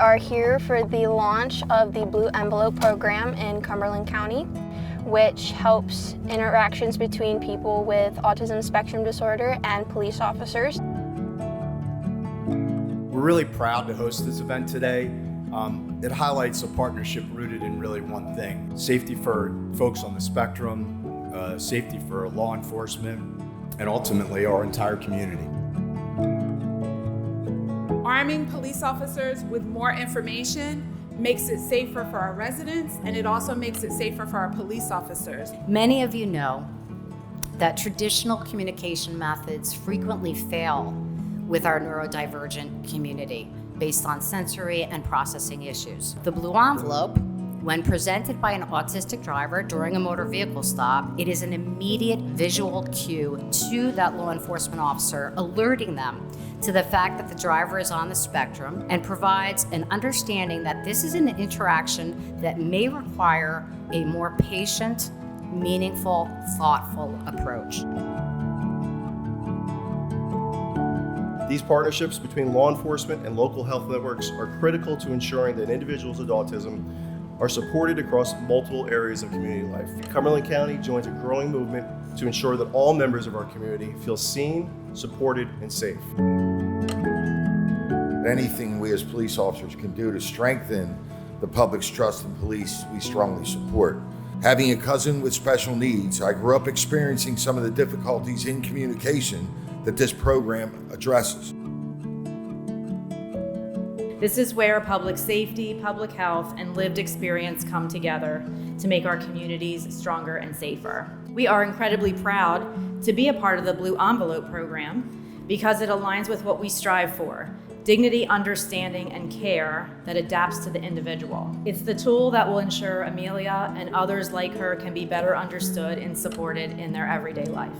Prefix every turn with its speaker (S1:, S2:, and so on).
S1: are here for the launch of the Blue Envelope program in Cumberland County, which helps interactions between people with autism spectrum disorder and police officers.
S2: We're really proud to host this event today. It highlights a partnership rooted in really one thing: safety for folks on the spectrum, safety for law enforcement, and ultimately our entire community.
S3: Arming police officers with more information makes it safer for our residents, and it also makes it safer for our police officers.
S4: Many of you know that traditional communication methods frequently fail with our neurodivergent community based on sensory and processing issues. The Blue Envelope, when presented by an autistic driver during a motor vehicle stop, it is an immediate visual cue to that law enforcement officer, alerting them to the fact that the driver is on the spectrum, and provides an understanding that this is an interaction that may require a more patient, meaningful, thoughtful approach.
S5: These partnerships between law enforcement and local health networks are critical to ensuring that individuals with autism are supported across multiple areas of community life. Cumberland County joins a growing movement to ensure that all members of our community feel seen, supported, and safe.
S6: Anything we as police officers can do to strengthen the public's trust in police, we strongly support. Having a cousin with special needs, I grew up experiencing some of the difficulties in communication that this program addresses.
S7: This is where public safety, public health, and lived experience come together to make our communities stronger and safer. We are incredibly proud to be a part of the Blue Envelope program because it aligns with what we strive for: dignity, understanding, and care that adapts to the individual. It's the tool that will ensure Amelia and others like her can be better understood and supported in their everyday life.